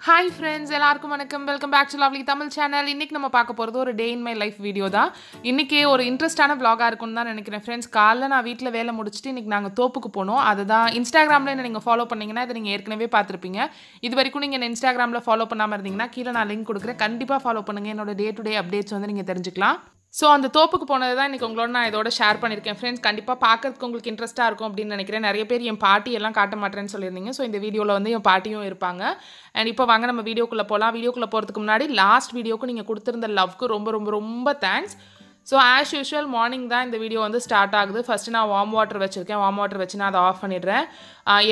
Hi friends, எல்லாருக்கும் வணக்கம். Welcome back to lovely Tamil channel. இன்னைக்கு நம்ம பார்க்க போறது ஒரு day in my life video தான். இன்னைக்கு ஒரு இன்ட்ரெஸ்டான vlog-ஆ இருக்கும்னு தான் நினைக்கிறேன் ஃப்ரெண்ட்ஸ். காலைல நான் வீட்ல வேலை முடிச்சிட்டு இன்னைக்கு நாங்க தோப்புக்கு போனோம். அதுதான் Instagramல என்ன நீங்க ஃபாலோ பண்ணீங்கன்னா இத நீங்க ஏற்கனவே பார்த்திருப்பீங்க. இதுவரைக்கும் நீங்க என்ன Instagramல ஃபாலோ பண்ணாம இருந்தீங்கன்னா கீழ நான் லிங்க் கொடுக்கிறேன். கண்டிப்பா ஃபாலோ பண்ணுங்க. என்னோட டே டு டே அப்டேட்ஸ் வந்து நீங்க தெரிஞ்சுக்கலாம். ஸோ அந்த தோப்புக்கு போனது தான் இன்றைக்கி உங்களோட நான் இதோட ஷேர் பண்ணியிருக்கேன் ஃப்ரெண்ட்ஸ். கண்டிப்பாக பார்க்கறதுக்கு உங்களுக்கு இன்ட்ரெஸ்ட்டாக இருக்கும் அப்படின்னு நினைக்கிறேன். நிறைய பேர் என் பாட்டி எல்லாம் காட்ட மாட்டேன்னு சொல்லியிருந்தீங்க. ஸோ இந்த வீடியோவில் வந்து என் பாட்டியும் இருப்பாங்க. அண்ட் இப்போ வாங்க நம்ம வீடியோக்குள்ளே போகலாம். வீடியோக்குள்ளே போகிறதுக்கு முன்னாடி லாஸ்ட் வீடியோக்கு நீங்கள் கொடுத்துருந்த லவ்க்கு ரொம்ப ரொம்ப ரொம்ப thanks. So as usual morning தான் இந்த வீடியோ வந்து ஸ்டார்ட் ஆகுது. ஃபஸ்ட்டு நான் வார்ம் வாட்டர் வச்சுருக்கேன். வார்ம் வாட்டர் வச்சு நான் அதை ஆஃப் பண்ணிடுறேன்.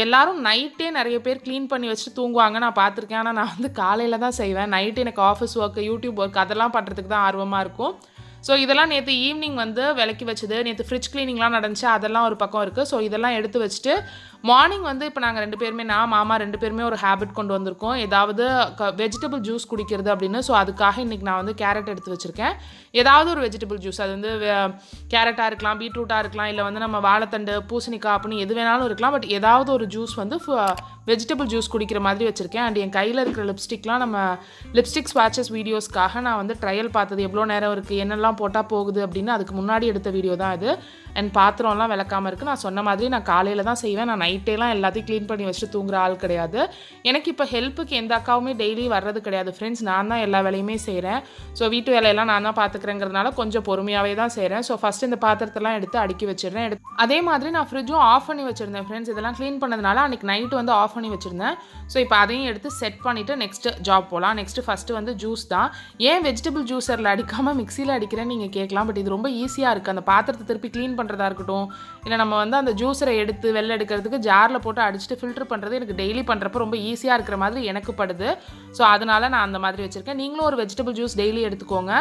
எல்லோரும் நைட்டே நிறைய பேர் க்ளீன் பண்ணி வச்சுட்டு தூங்குவாங்க, நான் பார்த்துருக்கேன். ஆனால் நான் வந்து காலையில் தான் செய்வேன். நைட்டு எனக்கு ஆஃபீஸ் ஒர்க்கு, யூடியூப் ஒர்க் அதெல்லாம் பண்ணுறதுக்கு தான் ஆர்வமாக இருக்கும். ஸோ இதெல்லாம் நேற்று ஈவினிங் வந்து விளக்கி வச்சது. நேற்று ஃப்ரிட்ஜ் க்ளீனிங்லாம் நடந்துச்சு, அதெல்லாம் ஒரு பக்கம் இருக்குது. ஸோ இதெல்லாம் எடுத்து வச்சுட்டு மார்னிங் வந்து இப்போ நாங்கள் 2 பேருமே, நான் மாமா 2 பேருமே ஒரு ஹேபிட் கொண்டு வந்திருக்கோம், ஏதாவது வெஜிடபிள் ஜூஸ் குடிக்கிறது அப்படின்னு. ஸோ அதுக்காக இன்றைக்கி நான் வந்து கேரட் எடுத்து வச்சுருக்கேன். ஏதாவது ஒரு வெஜிடபிள் ஜூஸ், அது வந்து கேரட்டாக இருக்கலாம், பீட்ரூட்டாக இருக்கலாம், இல்லை வந்து நம்ம வாழைத்தண்டு, பூசணிக்காய் அப்படின்னு எது வேணாலும் இருக்கலாம். பட் ஏதாவது ஒரு ஜூஸ் வந்து வெஜிடபிள் ஜூஸ் குடிக்கிற மாதிரி வச்சுருக்கேன். அண்ட் என் கையில் இருக்கிற லிப்ஸ்டிக்லாம் நம்ம லிப்ஸ்டிக் ஸ்வாட்சஸ் வீடியோஸ்க்காக நான் வந்து ட்ரையல் பார்த்தது, எவ்வளோ நேரம் இருக்குது, என்னெல்லாம் போட்டால் போகுது அப்படின்னு அதுக்கு முன்னாடி எடுத்த வீடியோ தான் இது. அண்ட் பாத்திரம்லாம் விளக்காமல் இருக்குது. நான் சொன்ன மாதிரி நான் காலையில் தான் செய்வேன். நான் நைட்டேலாம் எல்லாத்தையும் க்ளீன் பண்ணி வச்சுட்டு தூங்குற ஆள் கிடையாது. எனக்கு இப்போ ஹெல்ப்புக்கு எந்த அக்காவுமே டெய்லி வர்றது கிடையாது ஃப்ரெண்ட்ஸ். நான் தான் எல்லா வேலையுமே செய்கிறேன். ஸோ வீட்டு வேலையெல்லாம் நான் தான் பார்த்துக்கிறேங்கிறதுனால கொஞ்சம் பொறுமையாகவே தான் செய்கிறேன். ஸோ ஃபஸ்ட்டு இந்த பாத்திரத்தெல்லாம் எடுத்து அடுக்கி வச்சிடுறேன். அதே மாதிரி நான் ஃப்ரிட்ஜும் ஆஃப் பண்ணி வச்சுருந்தேன் ஃப்ரெண்ட்ஸ். இதெல்லாம் க்ளீன் பண்ணதுனால அன்றைக்கி நைட்டு வந்து ஆஃப் பண்ணி வச்சுருந்தேன். ஸோ இப்போ அதையும் எடுத்து செட் பண்ணிவிட்டு நெக்ஸ்ட்டு ஜாப் போகலாம். நெக்ஸ்ட்டு ஃபஸ்ட்டு வந்து ஜூஸ் தான். ஏன் வெஜிடபிள் ஜூஸரில் அடிக்காமல் மிக்சியில் அடிக்கிறேன்னு நீங்கள் கேட்கலாம். பட் இது ரொம்ப ஈஸியாக இருக்குது. அந்த பாத்திரத்தை திருப்பி க்ளீன் பண்ணுறதா இருக்கட்டும், இல்லை நம்ம வந்து அந்த ஜூஸரை எடுத்து வெளில எடுக்கிறதுக்கு ஜாரில் போட்டு அடிச்சுட்டு ஃபில்டர் பண்ணுறது எனக்கு டெய்லி பண்ணுறப்போ ரொம்ப ஈஸியாக இருக்கிற மாதிரி எனக்கு படுது. ஸோ அதனால் நான் அந்த மாதிரி வச்சுருக்கேன். நீங்களும் ஒரு வெஜிடபிள் ஜூஸ் டெய்லி எடுத்துக்கோங்க.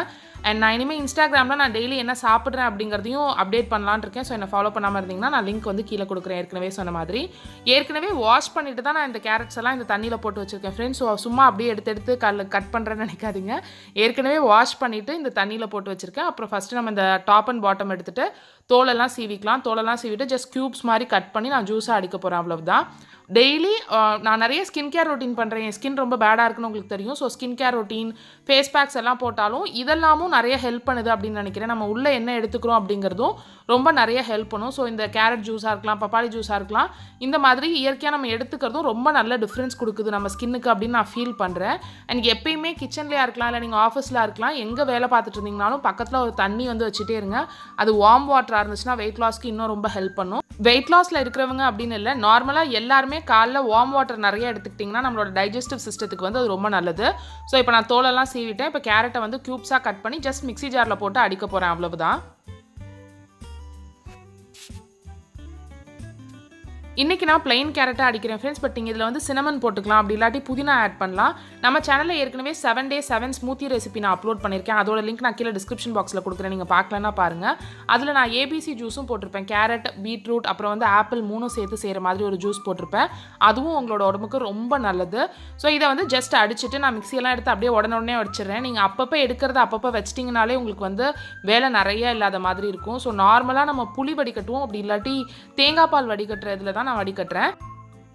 அண்ட் நான் இனிமேல் இன்ஸ்டாகிராமில் நான் டெய்லி என்ன சாப்பிட்றேன் அப்படிங்கிறதையும் அப்டேட் பண்ணலான்னு இருக்கேன். ஸோ என்னை ஃபாலோ பண்ணாமல் இருந்தீங்கன்னா நான் லிங்க் வந்து கீழே கொடுக்குறேன். ஏற்கனவே சொன்ன மாதிரி ஏற்கனவே வாஷ் பண்ணிட்டு தான் நான் இந்த கேரட்ஸ் எல்லாம் இந்த தண்ணியில் போட்டு வச்சுருக்கேன் ஃப்ரெண்ட்ஸ். ஸோ சும்மா அப்படியே எடுத்து கட் பண்ணுறேன்னு நினைக்காதீங்க. ஏற்கனவே வாஷ் பண்ணிவிட்டு இந்த தண்ணியில் போட்டு வச்சுருக்கேன். அப்புறம் ஃபஸ்ட்டு நம்ம இந்த டாப் அண்ட் பாட்டம் எடுத்துகிட்டு தோலெல்லாம் சீவிக்கலாம். தோலெல்லாம் சீவிட்டு ஜஸ்ட் க்யூப்ஸ் மாதிரி கட் பண்ணி நான் ஜூஸாக அடிக்க போகிறேன், அவ்வளவுதான். டெய்லி நான் நிறைய ஸ்கின் கேர் ரொட்டீன் பண்ணுறேன். என் ஸ்கின் ரொம்ப பேடாக இருக்குன்னு உங்களுக்கு தெரியும். So skin care routine, face packs எல்லாம் போட்டாலும் இதெல்லாமும் நிறைய ஹெல்ப் பண்ணுது அப்படின்னு நினைக்கிறேன். நம்ம உள்ளே என்ன எடுத்துக்கிறோம் அப்படிங்கிறதும் ரொம்ப நிறைய ஹெல்ப் பண்ணும். ஸோ இந்த கேரட் ஜூஸாக இருக்கலாம், பப்பாளி ஜூஸாக இருக்கலாம், இந்த மாதிரி இயற்கையாக நம்ம எடுத்துக்கிறதும் ரொம்ப நல்ல டிஃப்ரென்ஸ் கொடுக்குது நம்ம ஸ்கின்னுக்கு அப்படின்னு நான் ஃபீல் பண்ணுறேன். அண்ட் எப்பயுமே கிச்சன்லேயே இருக்கலாம், இல்லை நீங்கள் ஆஃபீஸில் இருக்கலாம், எங்கே வேலை பார்த்துட்டு இருந்தீங்கனாலும் பக்கத்தில் ஒரு தண்ணி வந்து வச்சுட்டே இருங்க. அது வார்ம் வாட்டராக இருந்துச்சுன்னா வெயிட் லாஸ்க்கு இன்னும் ரொம்ப ஹெல்ப் பண்ணும். வெயிட் லாஸில் இருக்கிறவங்க அப்படின்னு இல்லை, நார்மலாக எல்லாருமே காலைல வார்ம் வாட்டர் நிறைய எடுத்துக்கிட்டிங்கன்னா நம்மளோட டைஜஸ்டிவ் சிஸ்டத்துக்கு வந்து அது ரொம்ப நல்லது. ஸோ இப்போ நான் தோலெல்லாம் சீவிட்டேன். இப்போ கேரட்டை வந்து க்யூப்ஸாக கட் பண்ணி ஜஸ்ட் மிக்ஸி ஜாரில் போட்டு அடிக்க போகிறேன், அவ்வளவுதான். இன்றைக்கி நான் பிளைன் கேரட்டாக அடிக்கிறேன் ஃப்ரெண்ட்ஸ். பட் நீங்கள் இதில் வந்து சினமன் போட்டுக்கலாம், அப்படி இல்லாட்டி புதினா ஆட் பண்ணலாம். நம்ம சேனலில் ஏற்கனவே 7 days 7 ஸ்மூத்தி ரெசிபி நான் அப்லோட் பண்ணியிருக்கேன். அதோட லிங்க் நான் கீழே டிஸ்கிரிப்ஷன் பாக்ஸில் கொடுக்குறேன், நீங்கள் பார்க்கலன்னா பாருங்கள். அதில் நான் ஏபிசி ஜூஸும் போட்டிருப்பேன். கேரட், பீட்ரூட், அப்புறம் வந்து ஆப்பிள் 3 சேர்த்து செய்கிற மாதிரி ஒரு ஜூஸ் போட்டிருப்பேன். அதுவும் உங்களோட உடம்புக்கு ரொம்ப நல்லது. ஸோ இதை வந்து ஜஸ்ட் அடிச்சுட்டு நான் மிக்சியெல்லாம் எடுத்து அப்படியே உடனே வச்சிடுறேன். நீங்கள் அப்பப்போ எடுக்கிறத அப்பப்போ வச்சிட்டிங்கனாலே உங்களுக்கு வந்து வேலை நிறைய இல்லாத மாதிரி இருக்கும். ஸோ நார்மலாக நம்ம புளி வடிகட்டுவோம், அப்படி இல்லாட்டி தேங்காய் பால் வடிகட்டுறதுல தான் நான் வடிகட்டுறேன்.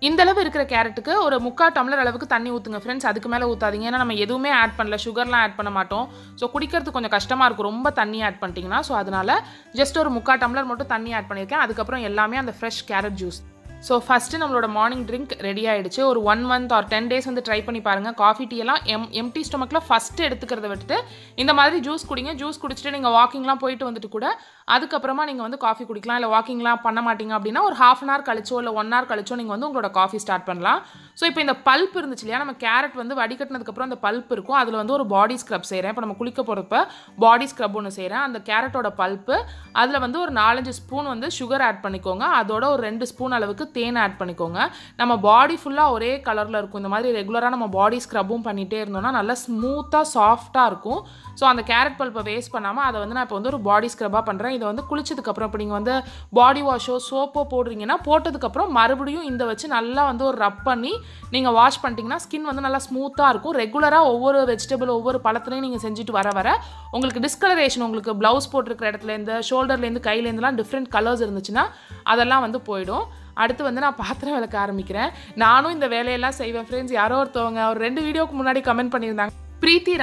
இந்த அளவு இருக்கிற கேரட்டுக்கு ஒரு 3/4 டம்ளர் அளவுக்கு தண்ணி ஊற்றுங்க ஃப்ரெண்ட்ஸ். அதுக்கு மேலே ஊற்றாதீங்க. ஏன்னா நம்ம எதுவுமே ஆட் பண்ணல, சுகர்லாம் ஆட் பண்ண மாட்டோம். ஸோ குடிக்கிறதுக்கு கொஞ்சம் கஷ்டமாக இருக்கும் ரொம்ப தண்ணி ஆட் பண்ணிட்டீங்கன்னா. ஸோ அதனால் ஜஸ்ட் ஒரு 3/4 டம்ளர் மட்டும் தண்ணி ஆட் பண்ணியிருக்கேன். அதுக்கப்புறம் எல்லாமே அந்த fresh carrot juice. So first நம்மளோட மார்னிங் ட்ரிங்க் ரெடி ஆகிடுச்சு. ஒரு 1 month or 10 days வந்து ட்ரை பண்ணி பாருங்கள். காஃபி டீ எல்லாம் எம்டி ஸ்டொமக்கில் ஃபஸ்ட்டு எடுத்துக்கிறத விட்டுட்டு இந்த மாதிரி ஜூஸ் குடிங்க. ஜூஸ் குடிச்சிட்டு நீங்கள் வாக்கிங்லாம் போயிட்டு வந்துட்டு கூட அதுக்கப்புறமா நீங்கள் வந்து காஃபி குடிக்கலாம். இல்லை வாக்கிங்லாம் பண்ண மாட்டீங்க அப்படின்னா ஒரு 1/2 hour கழிச்சோ இல்லை 1 hour கழிச்சோ நீங்கள் வந்து உங்களோட காஃபி ஸ்டார்ட் பண்ணலாம். ஸோ இப்போ இந்த பல்ப் இருந்துச்சு இல்லையா, நம்ம கேரட் வந்து வடிகட்டினதுக்கப்புறம் அந்த பல்ப் இருக்கும். அதில் வந்து ஒரு பாடி ஸ்க்ரப் செய்கிறேன். இப்போ நம்ம குளிக்க போகிறப்ப பாடி ஸ்க்ரப் ஒன்று செய்கிறேன். அந்த கேரட்டோட பல்ப்பு, அதில் வந்து ஒரு 4-5 ஸ்பூன் வந்து சுகர் ஆட் பண்ணிக்கோங்க. அதோட ஒரு 2 ஸ்பூன் அளவுக்கு தேன் ஆட் பண்ணிக்கோங்க. நம்ம பாடி ஃபுல்லாக ஒரே கலரில் இருக்கும். இந்த மாதிரி ரெகுலராக நம்ம பாடி ஸ்க்ரப்பும் பண்ணிகிட்டே இருந்தோம்னா நல்லா ஸ்மூத்தாக சாஃப்டாக இருக்கும். ஸோ அந்த கேரட் பல்ப்பை வேஸ்ட் பண்ணாமல் அதை வந்து நான் இப்போ வந்து ஒரு பாடி ஸ்க்ரப்பாக பண்ணுறேன். இதை வந்து குளிச்சதுக்கப்புறம் இப்போ நீங்கள் வந்து பாடி வாஷோ சோப்போ போடுறீங்கன்னா போட்டதுக்கப்புறம் மறுபடியும் இந்த வச்சு நல்லா வந்து ஒரு ரப் பண்ணி நீங்கள் வாஷ் பண்ணிட்டீங்கன்னா ஸ்கின் வந்து நல்லா ஸ்மூத்தாக இருக்கும். ரெகுலராக ஒவ்வொரு வெஜிடபிள் ஒவ்வொரு பழத்துலையும் நீங்கள் செஞ்சுட்டு வர உங்களுக்கு டிஸ்கலரேஷன், உங்களுக்கு ப்ளவுஸ் போட்டிருக்கிற இடத்துலேருந்து ஷோல்டர்லேருந்து கையிலேருந்துலாம் டிஃப்ரெண்ட் கலர்ஸ் இருந்துச்சுன்னா அதெல்லாம் வந்து போயிடும். அடுத்து வந்து நான் பாத்திரம் விளக்க ஆரம்பிக்கிறேன். நானும் இந்த வேலையெல்லாம் செய்வேன் ஃப்ரெண்ட்ஸ். யாரோ ஒருத்தவங்க ஒரு 2 வீடியோக்கு முன்னாடி கமெண்ட் பண்ணியிருந்தாங்க. பிரீத்தி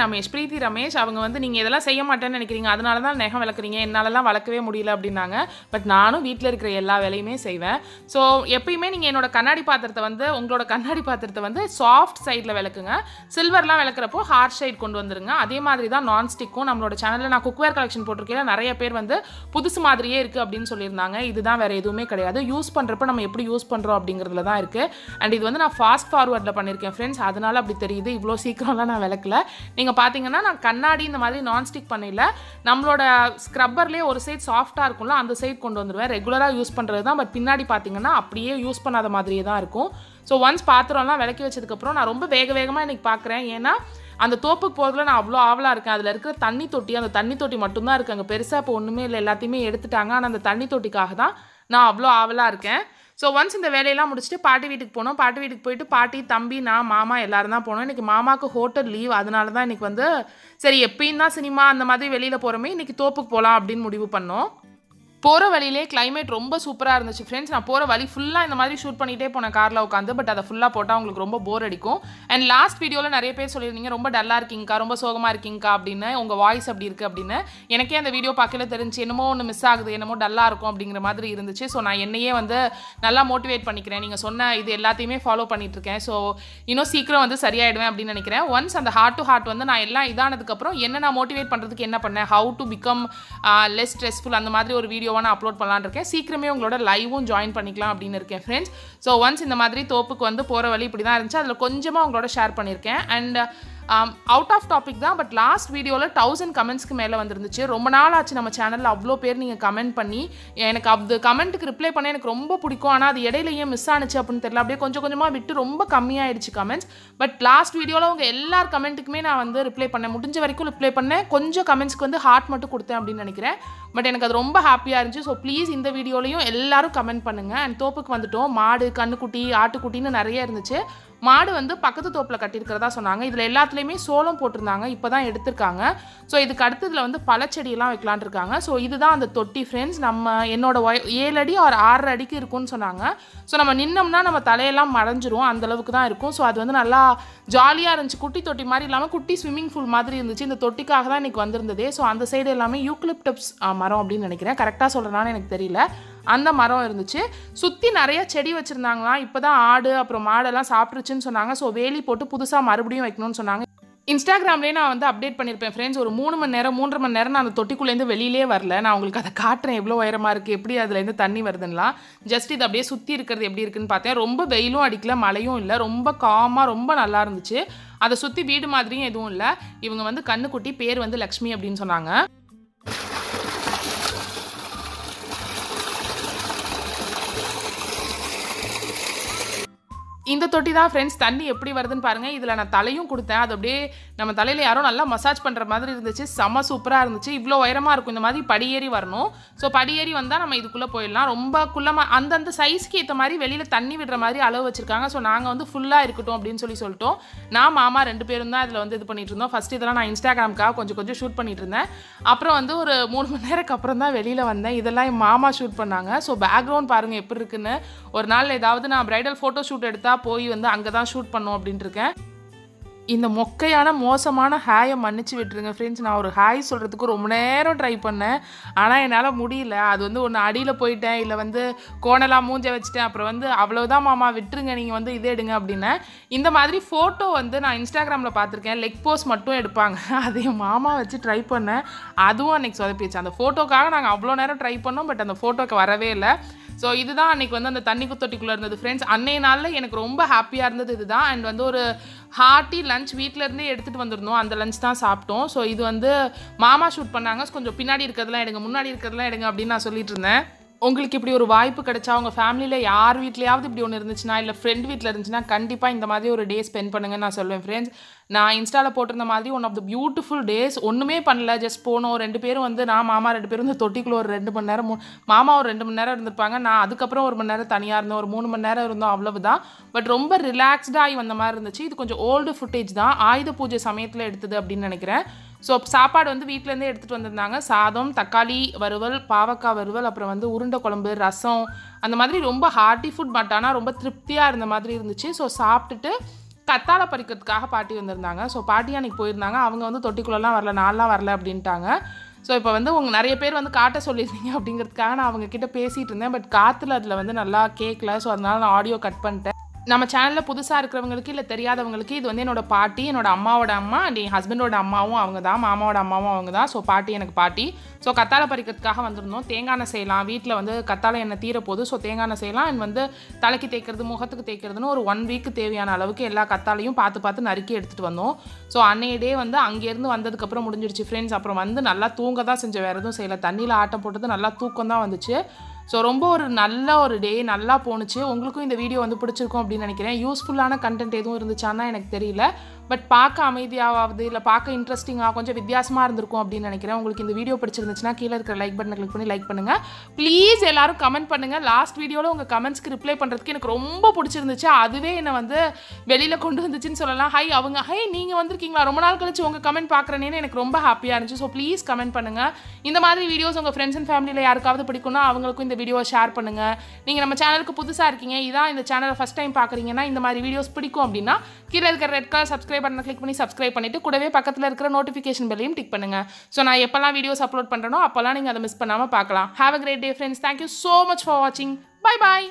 ரமேஷ் அவங்க வந்து நீங்கள் இதெல்லாம் செய்ய மாட்டேன்னு நினைக்கிறீங்க, அதனால தான் நகம் வளர்க்குறீங்க, என்னாலலாம் வளர்க்கவே முடியல அப்படின்னாங்க. பட் நானும் வீட்டில் இருக்கிற எல்லா வேலையுமே செய்வேன். ஸோ எப்பயுமே நீங்கள் என்னோட கண்ணாடி பாத்திரத்தை வந்து உங்களோட கண்ணாடி பாத்திரத்தை வந்து சாஃப்ட் சைடில் விளக்குங்க. சில்வர்லாம் விளக்குறப்போ ஹார்ட் சைட் கொண்டு வந்துருங்க. அதே மாதிரி தான் நான்ஸ்டிக்கும் நம்மளோட சேனலில் நான் குக்வேர் கலெக்ஷன் போட்டிருக்கேன். நிறைய பேர் வந்து புதுசு மாதிரியே இருக்குது அப்படின்னு சொல்லியிருந்தாங்க. இதுதான் வேறு எதுவுமே கிடையாது. யூஸ் பண்ணுறப்ப நம்ம எப்படி யூஸ் பண்ணுறோம் அப்படிங்கிறதுல தான் இருக்குது. அண்ட் இது வந்து நான் ஃபாஸ்ட் ஃபார்வர்டில் பண்ணியிருக்கேன் ஃப்ரெண்ட்ஸ், அதனால அப்படி தெரியுது. இவ்வளோ சீக்கிரம்லாம் நான் விளக்கல. நீங்கள் பார்த்தீங்கன்னா நான் கண்ணாடி இந்த மாதிரி நான்ஸ்டிக் பண்ணல, நம்மளோட ஸ்க்ரப்பர்லேயே ஒரு சைட் சாஃப்டாக இருக்கும்ல, அந்த சைட் கொண்டு வந்துடுவேன். ரெகுலராக யூஸ் பண்ணுறது தான். பட் பின்னாடி பார்த்தீங்கன்னா அப்படியே யூஸ் பண்ணாத மாதிரியே தான் இருக்கும். ஸோ ஒன்ஸ் பாத்திரம்லாம் விளக்கி வச்சதுக்கப்புறம் நான் ரொம்ப வேகமாக இன்றைக்கி பார்க்குறேன். ஏன்னா அந்த தோப்புக்கு போகிறதுல நான் அவ்வளோ ஆவலாக இருக்கேன். அதில் இருக்கிற தண்ணி தொட்டி, அந்த தண்ணி தொட்டி மட்டும்தான் இருக்குது. அங்கே பெருசாக இப்போ ஒன்றுமே இல்லை, எல்லாத்தையுமே எடுத்துட்டாங்க. ஆனால் அந்த தண்ணி தொட்டிக்காக தான் நான் அவ்வளோ ஆவலாக இருக்கேன். ஸோ ஒன்ஸ் இந்த வேலையெல்லாம் முடிச்சுட்டு பாட்டி வீட்டுக்கு போனோம். பாட்டி வீட்டுக்கு போயிட்டு பாட்டி, தம்பி, நான், மாமா எல்லாரும் தான் போனோம். இன்றைக்கி மாமாவுக்கு ஹோட்டல் லீவ், அதனால தான் இன்றைக்கி வந்து சரி எப்பயும் தான் சினிமா அந்த மாதிரி வெளியில் போகிறோமே, இன்றைக்கி தோப்புக்கு போகலாம் அப்படின்னு முடிவு பண்ணோம். போகிற வழியிலே கிளைமேட் ரொம்ப சூப்பராக இருந்துச்சு ஃப்ரெண்ட்ஸ். நான் போகிற வழி ஃபுல்லாக இந்த மாதிரி ஷூட் பண்ணிகிட்டே போனேன் காரில் உட்காந்து. பட் அதை ஃபுல்லாக போட்டால் உங்களுக்கு ரொம்ப போர் அடிக்கும். அண்ட் லாஸ்ட் வீடியோவில் நிறைய பேர் சொல்லியிருந்தீங்க ரொம்ப டல்லாக இருக்கீங்கக்கா, ரொம்ப சோகமாக இருக்கீங்கக்கா அப்படின்னு, உங்கள் வாய்ஸ் அப்படி இருக்குது அப்படின்னு. எனக்கே அந்த வீடியோ பார்க்கல தெரிஞ்சு என்னமோ ஒன்று மிஸ் ஆகுது, என்னமோ டல்லாக இருக்கும் அப்படிங்கிற மாதிரி இருந்துச்சு. ஸோ நான் என்னையே வந்து நல்லா மோட்டிவேட் பண்ணிக்கிறேன். நீங்கள் சொன்ன இது எல்லாத்தையுமே ஃபாலோ பண்ணிகிட்ருக்கேன். ஸோ இன்னும் சீக்கிரம் வந்து சரியாயிடுவேன் அப்படின்னு நினைக்கிறேன். ஒன்ஸ் அந்த ஹார்ட் டு ஹார்ட் வந்து நான் எல்லாம் இதானதுக்கப்புறம் என்ன நான் மோட்டிவேட் பண்ணுறதுக்கு என்ன பண்ணேன், how to become less stressful, அந்த மாதிரி ஒரு வீடியோவாக நான் அப்லோட் பண்ணலான்னு இருக்கேன். சீக்கிரமே உங்களோட லைவும் ஜாயின் பண்ணிக்கலாம் அப்படின்னு இருக்கேன் ஃப்ரெண்ட்ஸ். ஸோ ஒன்ஸ் இந்த மாதிரி தோப்புக்கு வந்து போகிற வழி இப்படி தான் இருந்துச்சு. அதில் கொஞ்சமாக உங்களோட ஷேர் பண்ணியிருக்கேன். அண்ட் அவுட் ஆஃப் டாபிக் தான், பட் லாஸ்ட் வீடியோவில் 1000 கமெண்ட்ஸ்க்கு மேலே வந்துருந்துச்சு. ரொம்ப நாள் ஆச்சு நம்ம சேனலில் அவ்வளோ பேர் நீங்கள் கமெண்ட் பண்ணி. எனக்கு அது கமெண்ட்டுக்கு ரிப்ளை பண்ண எனக்கு ரொம்ப பிடிக்கும். ஆனால் அது இடையிலேயே மிஸ் ஆனிச்சு அப்படின்னு தெரியல, அப்படியே கொஞ்சம் கொஞ்சமாக விட்டு ரொம்ப கம்மியாயிடுச்சு கமெண்ட்ஸ். பட் லாஸ்ட் வீடியோவில் உங்கள் எல்லார் கமெண்ட்டுக்குமே நான் வந்து ரிப்ளை பண்ணேன், முடிஞ்ச வரைக்கும் ரிப்ளை பண்ணேன். கொஞ்சம் கமெண்ட்ஸ்க்கு வந்து ஹார்ட் மட்டும் கொடுத்தேன் அப்படின்னு நினைக்கிறேன். பட் எனக்கு அது ரொம்ப ஹாப்பியாக இருந்துச்சு. ஸோ ப்ளீஸ் இந்த வீடியோலையும் எல்லாரும் கமெண்ட் பண்ணுங்கள். அண்ட் தோப்புக்கு வந்துட்டோம். மாடு, கண்ணுக்குட்டி, ஆட்டுக்குட்டின்னு நிறைய இருந்துச்சு. மாடு வந்து பக்கத்து தோப்பில் கட்டியிருக்கிறதா சொன்னாங்க. இதில் எல்லாத்துலேயுமே சோளம் போட்டிருந்தாங்க, இப்போ தான் எடுத்திருக்காங்க. ஸோ இதுக்கு அடுத்ததில் வந்து பழச்செடியெல்லாம் வைக்கலான் இருக்காங்க. ஸோ இதுதான் அந்த தொட்டி ஃப்ரெண்ட்ஸ். நம்ம என்னோட 7 அடி ஒரு 6 அடிக்கு இருக்கும்னு சொன்னாங்க. ஸோ நம்ம நின்னோம்னா நம்ம தலையெல்லாம் மறைஞ்சிரும், அந்தளவுக்கு தான் இருக்கும். ஸோ அது வந்து நல்லா ஜாலியாக இருந்துச்சு. குட்டி தொட்டி மாதிரி இல்லாமல் குட்டி ஸ்விம்மிங் பூல் மாதிரி இருந்துச்சு. இந்த தொட்டிக்காக தான் இன்றைக்கி வந்திருந்ததே. ஸோ அந்த சைடு எல்லாமே யூக்லிப்டஸ் மரம் அப்படின்னு நினைக்கிறேன், கரெக்டாக சொல்கிறேனான்னு எனக்கு தெரியல. அந்த மரம் இருந்துச்சு. சுற்றி நிறைய செடி வச்சுருந்தாங்களாம். இப்போ தான் ஆடு அப்புறம் மாடெல்லாம் சாப்பிட்ருச்சுன்னு சொன்னாங்க. ஸோ வேலி போட்டு புதுசாக மறுபடியும் வைக்கணும்னு சொன்னாங்க. இன்ஸ்டாகிராம்லேயே நான் வந்து அப்டேட் பண்ணியிருப்பேன் ஃப்ரெண்ட்ஸ். ஒரு 3 மணி நேரம் 3.5 மணி நேரம் நான் அந்த தொட்டிக்குள்ளேருந்து வெளியிலே வரல. நான் உங்களுக்கு அதை காட்டுறேன், எவ்வளோ உயரமாக இருக்குது, எப்படி அதுலேருந்து தண்ணி வருதுன்னெலாம். ஜஸ்ட் இது அப்படியே சுற்றி இருக்கிறது எப்படி இருக்குன்னு பார்த்தேன். ரொம்ப வெயிலும் அடிக்கல, மழையும் இல்லை, ரொம்ப காமாக ரொம்ப நல்லா இருந்துச்சு. அதை சுற்றி வீடு மாதிரியும் எதுவும் இல்லை. இவங்க வந்து கண்ணுக்குட்டி, பேர் வந்து லக்ஷ்மி அப்படின்னு சொன்னாங்க. இந்த தொட்டி தான் ஃப்ரெண்ட்ஸ். தண்ணி எப்படி வருதுன்னு பாருங்கள். இதில் நான் தலையும் கொடுத்தேன். அது அப்படியே நம்ம தலையில் யாரோ நல்லா மசாஜ் பண்ணுற மாதிரி இருந்துச்சு. செம சூப்பராக இருந்துச்சு. இவ்வளோ உயரமாக இருக்கும். இந்த மாதிரி படியேறி வரணும். ஸோ படியேறி வந்தால் நம்ம இதுக்குள்ளே போயிடலாம். ரொம்ப குள்ளமாக அந்தந்த சைஸ்க்கு ஏற்ற மாதிரி வெளியில் தண்ணி விடுற மாதிரி அளவு வச்சுருக்காங்க. ஸோ நாங்கள் வந்து ஃபுல்லாக இருக்கட்டும் அப்படின்னு சொல்லிட்டோம். நான் மாமா 2 பேரும் தான் இதில் வந்து இது பண்ணிட்டு இருந்தோம். ஃபஸ்ட் இதெல்லாம் நான் இன்ஸ்டாகிராமுக்காக கொஞ்சம் ஷூட் பண்ணிட்டு இருந்தேன். அப்புறம் வந்து ஒரு 3 மணி நேரத்துக்கு அப்புறம் தான் வெளியில் வந்தேன். இதெல்லாம் என் மாமா ஷூட் பண்ணாங்க. ஸோ பேக்ரவுண்ட் பாருங்கள் எப்படி இருக்குன்னு. ஒரு நாள் ஏதாவது நான் பிரைடல் ஃபோட்டோ ஷூட் எடுத்தால் போய் வந்து அங்கே தான் ஷூட் பண்ணோம் அப்படின்ட்டு இருக்கேன். இந்த மொக்கையான மோசமான ஹேயை மன்னிச்சு விட்டுருங்க ஃப்ரெண்ட்ஸ். நான் ஒரு ஹாய் சொல்கிறதுக்கு ரொம்ப நேரம் ட்ரை பண்ணேன், ஆனால் என்னால் முடியல. அது வந்து ஒன்று அடியில் போயிட்டேன், இல்லை வந்து கோணலாக மூஞ்ச வச்சுட்டேன். அப்புறம் வந்து அவ்வளோதான் மாமா விட்டுருங்க, நீங்கள் வந்து இதே எடுங்க அப்படின்னு. இந்த மாதிரி ஃபோட்டோ வந்து நான் இன்ஸ்டாகிராமில் பார்த்துருக்கேன். லெக் போஸ் மட்டும் எடுப்பாங்க, அதே மாமா வச்சு ட்ரை பண்ணேன். அதுவும் அன்றைக்கி சொதப்பிடுச்சு. அந்த ஃபோட்டோக்காக நாங்கள் அவ்வளோ நேரம் ட்ரை பண்ணோம், பட் அந்த ஃபோட்டோக்கு வரவே இல்லை. ஸோ இதுதான் அன்றைக்கி வந்து அந்த தண்ணி குத்தொட்டிக்குள்ளே இருந்தது ஃப்ரெண்ட்ஸ். அன்னைய நாளில் எனக்கு ரொம்ப ஹாப்பியாக இருந்தது இதுதான். அண்ட் வந்து ஒரு ஹார்ட்டி லஞ்ச் வீட்டிலேருந்தே எடுத்துகிட்டு வந்திருந்தோம். அந்த லஞ்ச் தான் சாப்பிட்டோம். ஸோ இது வந்து மாமா ஷூட் பண்ணாங்க. கொஞ்சம் பின்னாடி இருக்கிறதுலாம் எடுங்க, முன்னாடி இருக்கிறதுலாம் எடுங்க அப்படின்னு நான் சொல்லிட்டு இருந்தேன். உங்களுக்கு இப்படி ஒரு வாய்ப்பு கிடைச்சா உங்கள் ஃபேமிலியில் யார் வீட்லையாவது இப்படி ஒன்று இருந்துச்சுன்னா, இல்லை ஃப்ரெண்ட் வீட்டில் இருந்துச்சுன்னா கண்டிப்பாக இந்த மாதிரி ஒரு டே ஸ்பெண்ட் பண்ணுங்கன்னு நான் சொல்லுவேன் ஃப்ரெண்ட்ஸ். நான் இன்ஸ்டாவில் போட்டிருந்த மாதிரி one of the beautiful days. ஒன்றுமே பண்ணல, ஜஸ்ட் போனோம். 2 பேரும் வந்து நான் மாமா 2 பேரும் இந்த தொட்டிக்குள்ளே ஒரு 2 மணி நேரம், மாமா ஒரு 2 மணி நேரம் இருந்திருப்பாங்க. நான் அதுக்கப்புறம் 1 மணி நேரம் தனியாக இருந்தோம். ஒரு 3 மணி நேரம் இருந்தோம், அவ்வளவுதான். பட் ரொம்ப ரிலாக்ஸ்டாகி வந்த மாதிரி இருந்துச்சு. இது கொஞ்சம் ஓல்டு ஃபுட்டேஜ் தான், ஆயுத பூஜை சமயத்தில் எடுத்தது அப்படின்னு நினைக்கிறேன். ஸோ சாப்பாடு வந்து வீட்டிலேருந்தே எடுத்துகிட்டு வந்திருந்தாங்க. சாதம், தக்காளி வறுவல், பாவக்காய் வறுவல், அப்புறம் வந்து உருண்டை குழம்பு, ரசம் அந்த மாதிரி ரொம்ப ஹார்ட்டி ஃபுட். பட் ஆனால் ரொம்ப திருப்தியாக இருந்த மாதிரி இருந்துச்சு. ஸோ சாப்பிட்டுட்டு கத்தாழை பறிக்கிறதுக்காக பாட்டி வந்திருந்தாங்க. ஸோ பாட்டி அன்றைக்கி போயிருந்தாங்க. அவங்க வந்து தொட்டிக்குள்ளெல்லாம் வரல, நான்லாம் வரல அப்படின்ட்டாங்க. ஸோ இப்போ வந்து நிறைய பேர் வந்து காட்ட சொல்லியிருந்தீங்க அப்படிங்கிறதுக்காக நான் அவங்கக்கிட்ட பேசிகிட்டு இருந்தேன். பட் காற்றுல அதில் வந்து நல்லா கேட்கல. ஸோ அதனால் நான் ஆடியோ கட் பண்ணிட்டேன். நம்ம சேனலில் புதுசாக இருக்கிறவங்களுக்கு இல்லை தெரியாதவங்களுக்கு இது வந்து என்னோட பாட்டி, என்னோட அம்மாவோட அம்மா அண்ட் என் ஹஸ்பண்டோட அம்மாவும் அவங்க தான், மாமாவோட அம்மாவும் அவங்க தான். ஸோ பாட்டி எனக்கு பாட்டி. ஸோ கத்தாழை பறிக்கிறதுக்காக வந்திருந்தோம். தேங்காய் எண்ணெய் செய்யலாம், வீட்டில் வந்து கத்தாழை எண்ணெய் தீரப்போகுது. ஸோ தேங்காய் எண்ணெய் செய்யலாம் அண்ட் வந்து தலைக்கு தேய்க்கிறது, முகத்துக்கு தேய்க்கிறதுன்னு ஒரு 1 வீக்கு தேவையான அளவுக்கு எல்லா கத்தாழையும் பார்த்து நறுக்கி எடுத்துகிட்டு வந்தோம். ஸோ அன்னையடே வந்து அங்கேருந்து வந்ததுக்கப்புறம் முடிஞ்சிடுச்சு ஃப்ரெண்ட்ஸ். அப்புறம் வந்து நல்லா தூங்க தான் செஞ்ச, வேறு எதுவும் செய்யலை. தண்ணியில் ஆட்டம் போட்டது நல்லா தூக்கம் தான் வந்துச்சு. ஸோ ரொம்ப ஒரு நல்ல ஒரு டே நல்லா போணுச்சு. உங்களுக்கும் இந்த வீடியோ வந்து பிடிச்சிருக்கும் அப்படின்னு நினைக்கிறேன். யூஸ்ஃபுல்லான கண்டென்ட் எதுவும் இருந்துச்சான்னா எனக்கு தெரியல. பட் பார்க்க அமைதியாவது இல்லை பார்க்க இன்ட்ரெஸ்டிங்காக கொஞ்சம் வித்தியாசமாக இருந்திருக்கும் அப்படின்னு நினைக்கிறேன். உங்களுக்கு இந்த வீடியோ பிடிச்சிருந்துச்சுன்னா கீழே இருக்கிற லைக் பட்டனை கிளிக் பண்ணி லைக் பண்ணுங்கள். ப்ளீஸ் எல்லாரும் கமெண்ட் பண்ணுங்கள். லாஸ்ட் வீடியோவில் உங்கள் கமெண்ட்ஸ்க்கு ரிப்ளை பண்ணுறதுக்கு எனக்கு ரொம்ப பிடிச்சிருந்துச்சு. அதுவே என்னை வந்து வெளியில் கொண்டு வந்துச்சுன்னு சொல்லலாம். ஹை நீங்கள் வந்திருக்கீங்களா, ரொம்ப நாள் கழிச்சு உங்கள் கமெண்ட் பார்க்குறேன்னு எனக்கு ரொம்ப ஹாப்பியாக இருந்துச்சு. ஸோ ப்ளீஸ் கமெண்ட் பண்ணுங்கள். இந்த மாதிரி வீடியோஸ் உங்கள் ஃப்ரெண்ட்ஸ் அண்ட் ஃபேமிலியில் யாருக்காவது பிடிக்கும்னா அவங்களுக்கும் இந்த வீடியோவை ஷேர் பண்ணுங்கள். நீங்கள் நம்ம சேனலுக்கு புதுசாக இருக்கீங்க, இதான் இந்த சேனலை ஃபஸ்ட் டைம் பார்க்குறீங்கன்னா இந்த மாதிரி வீடியோஸ் பிடிக்கும் அப்படின்னா கீழே இருக்கிற ரெட் கலர் சப்ஸ்கிரைப் பட்டனை கிளிக் பண்ணி சப்ஸ்கிரைப் பண்ணிட்டு கூடவே பக்கத்தில் இருக்கிற நோட்டிஃபிகேஷன் பெல்லையும் டிக் பண்ணுங்க. ஸோ நான் எப்போல்லாம் வீடியோஸ் அப்லோட் பண்ணுறனோ அப்போல்லாம் நீங்கள் அதை மிஸ் பண்ணாமல் பார்க்கலாம். Have a great day friends. Thank you so much for வாட்சிங். பை பாய்.